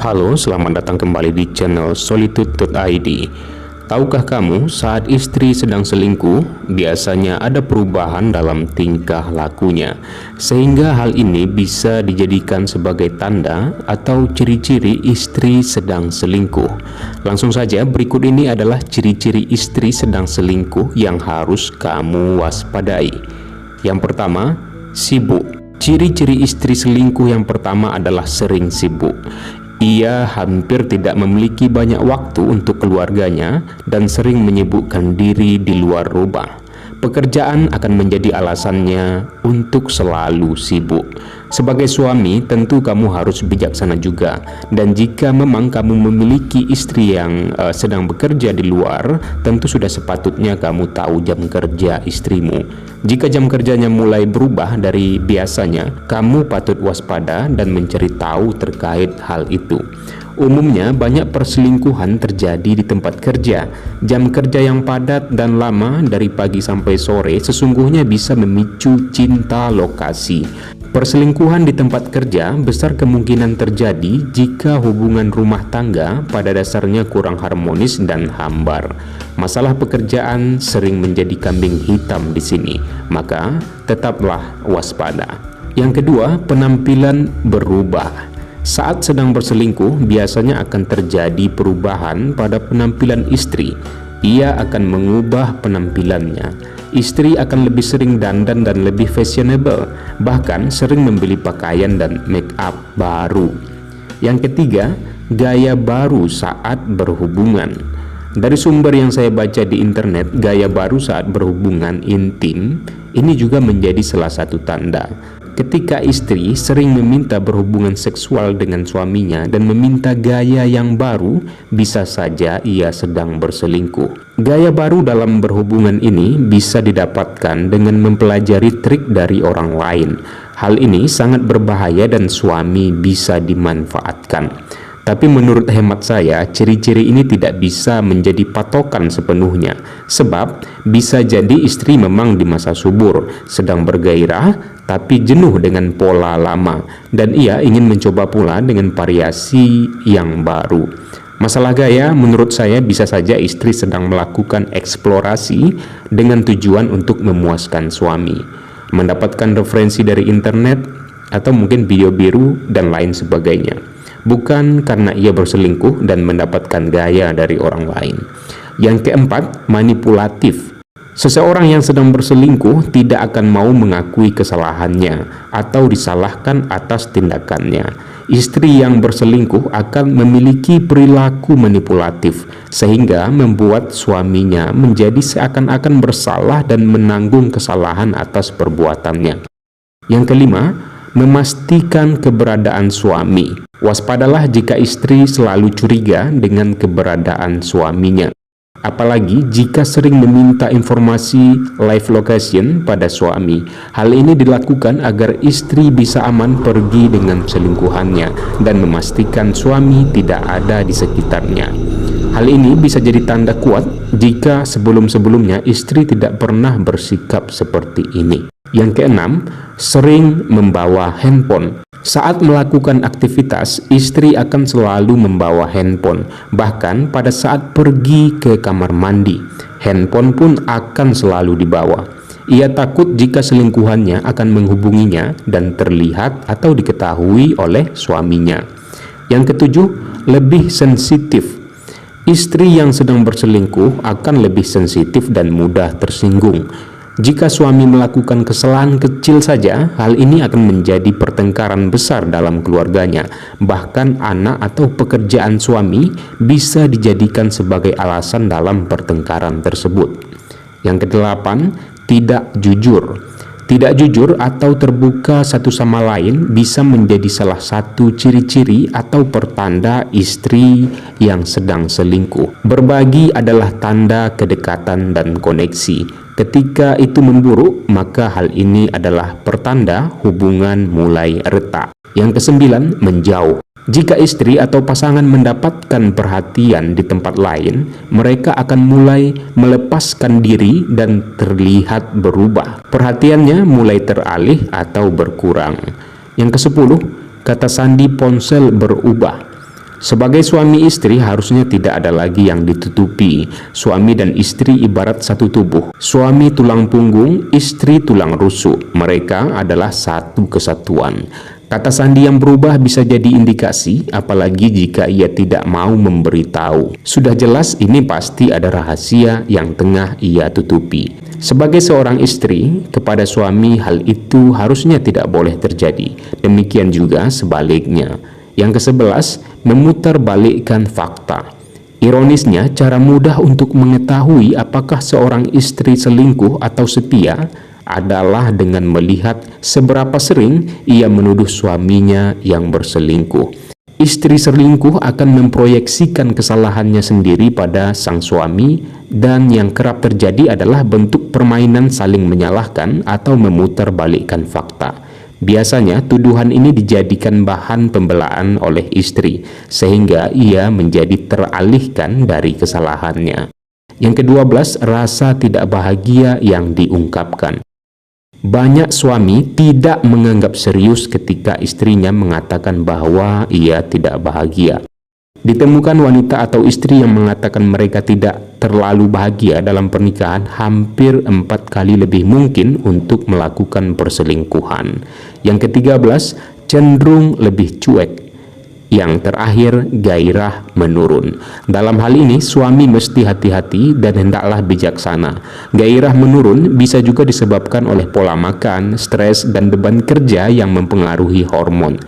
Halo, selamat datang kembali di channel Solitude.id. Tahukah kamu, saat istri sedang selingkuh, biasanya ada perubahan dalam tingkah lakunya, sehingga hal ini bisa dijadikan sebagai tanda atau ciri-ciri istri sedang selingkuh. Langsung saja, berikut ini adalah ciri-ciri istri sedang selingkuh yang harus kamu waspadai. Yang pertama, sibuk. Ciri-ciri istri selingkuh yang pertama adalah sering sibuk. Ia hampir tidak memiliki banyak waktu untuk keluarganya dan sering menyibukkan diri di luar rumah. Pekerjaan akan menjadi alasannya untuk selalu sibuk. Sebagai suami, tentu kamu harus bijaksana juga. Dan jika memang kamu memiliki istri yang sedang bekerja di luar, tentu sudah sepatutnya kamu tahu jam kerja istrimu. Jika jam kerjanya mulai berubah dari biasanya, kamu patut waspada dan mencari tahu terkait hal itu. Umumnya banyak perselingkuhan terjadi di tempat kerja. Jam kerja yang padat dan lama dari pagi sampai sore sesungguhnya bisa memicu cinta lokasi. Perselingkuhan di tempat kerja besar kemungkinan terjadi jika hubungan rumah tangga pada dasarnya kurang harmonis dan hambar. Masalah pekerjaan sering menjadi kambing hitam di sini, maka tetaplah waspada. Yang kedua, penampilan berubah. Saat sedang berselingkuh, biasanya akan terjadi perubahan pada penampilan istri. Ia akan mengubah penampilannya. Istri akan lebih sering dandan dan lebih fashionable, bahkan sering membeli pakaian dan make up baru. Yang ketiga, gaya baru saat berhubungan. Dari sumber yang saya baca di internet, gaya baru saat berhubungan intim ini juga menjadi salah satu tanda. Ketika istri sering meminta berhubungan seksual dengan suaminya dan meminta gaya yang baru, bisa saja ia sedang berselingkuh. Gaya baru dalam berhubungan ini bisa didapatkan dengan mempelajari trik dari orang lain. Hal ini sangat berbahaya dan suami bisa dimanfaatkan. Tapi menurut hemat saya, ciri-ciri ini tidak bisa menjadi patokan sepenuhnya. Sebab bisa jadi istri memang di masa subur, sedang bergairah, tapi jenuh dengan pola lama. Dan ia ingin mencoba pula dengan variasi yang baru. Masalah gaya menurut saya bisa saja istri sedang melakukan eksplorasi dengan tujuan untuk memuaskan suami. Mendapatkan referensi dari internet, atau mungkin video biru dan lain sebagainya. Bukan karena ia berselingkuh dan mendapatkan gaya dari orang lain. Yang keempat, manipulatif. Seseorang yang sedang berselingkuh tidak akan mau mengakui kesalahannya atau disalahkan atas tindakannya. Istri yang berselingkuh akan memiliki perilaku manipulatif sehingga membuat suaminya menjadi seakan-akan bersalah dan menanggung kesalahan atas perbuatannya. Yang kelima, memastikan keberadaan suami. Waspadalah jika istri selalu curiga dengan keberadaan suaminya. Apalagi jika sering meminta informasi live location pada suami. Hal ini dilakukan agar istri bisa aman pergi dengan selingkuhannya dan memastikan suami tidak ada di sekitarnya. Hal ini bisa jadi tanda kuat jika sebelum-sebelumnya istri tidak pernah bersikap seperti ini. Yang keenam, sering membawa handphone. Saat melakukan aktivitas, istri akan selalu membawa handphone. Bahkan pada saat pergi ke kamar mandi, handphone pun akan selalu dibawa. Ia takut jika selingkuhannya akan menghubunginya dan terlihat atau diketahui oleh suaminya. Yang ketujuh, lebih sensitif. Istri yang sedang berselingkuh akan lebih sensitif dan mudah tersinggung. Jika suami melakukan kesalahan kecil saja, hal ini akan menjadi pertengkaran besar dalam keluarganya. Bahkan anak atau pekerjaan suami bisa dijadikan sebagai alasan dalam pertengkaran tersebut. Yang kedelapan, tidak jujur. Tidak jujur atau terbuka satu sama lain bisa menjadi salah satu ciri-ciri atau pertanda istri yang sedang selingkuh. Berbagi adalah tanda kedekatan dan koneksi. Ketika itu memburuk, maka hal ini adalah pertanda hubungan mulai retak. Yang kesembilan, menjauh. Jika istri atau pasangan mendapatkan perhatian di tempat lain, mereka akan mulai melepaskan diri dan terlihat berubah. Perhatiannya mulai teralih atau berkurang. Yang kesepuluh, kata sandi ponsel berubah. Sebagai suami istri harusnya tidak ada lagi yang ditutupi. Suami dan istri ibarat satu tubuh. Suami tulang punggung, istri tulang rusuk. Mereka adalah satu kesatuan. Kata sandi yang berubah bisa jadi indikasi, apalagi jika ia tidak mau memberitahu. Sudah jelas ini pasti ada rahasia yang tengah ia tutupi. Sebagai seorang istri, kepada suami hal itu harusnya tidak boleh terjadi. Demikian juga sebaliknya. Yang ke-11, memutarbalikkan fakta. Ironisnya, cara mudah untuk mengetahui apakah seorang istri selingkuh atau setia adalah dengan melihat seberapa sering ia menuduh suaminya yang berselingkuh. Istri selingkuh akan memproyeksikan kesalahannya sendiri pada sang suami, dan yang kerap terjadi adalah bentuk permainan saling menyalahkan atau memutarbalikkan fakta. Biasanya tuduhan ini dijadikan bahan pembelaan oleh istri, sehingga ia menjadi teralihkan dari kesalahannya. Yang ke-12, rasa tidak bahagia yang diungkapkan. Banyak suami tidak menganggap serius ketika istrinya mengatakan bahwa ia tidak bahagia. Ditemukan wanita atau istri yang mengatakan mereka tidak terlalu bahagia dalam pernikahan hampir 4 kali lebih mungkin untuk melakukan perselingkuhan. Yang ke-13, cenderung lebih cuek. Yang terakhir, gairah menurun. Dalam hal ini, suami mesti hati-hati dan hendaklah bijaksana. Gairah menurun bisa juga disebabkan oleh pola makan, stres, dan beban kerja yang mempengaruhi hormon.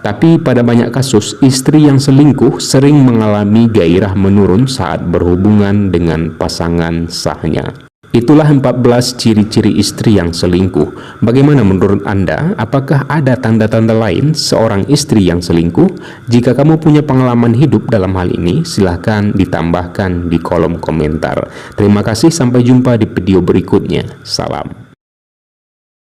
Tapi pada banyak kasus, istri yang selingkuh sering mengalami gairah menurun saat berhubungan dengan pasangan sahnya. Itulah 14 ciri-ciri istri yang selingkuh. Bagaimana menurut Anda? Apakah ada tanda-tanda lain seorang istri yang selingkuh? Jika kamu punya pengalaman hidup dalam hal ini, silahkan ditambahkan di kolom komentar. Terima kasih, sampai jumpa di video berikutnya. Salam.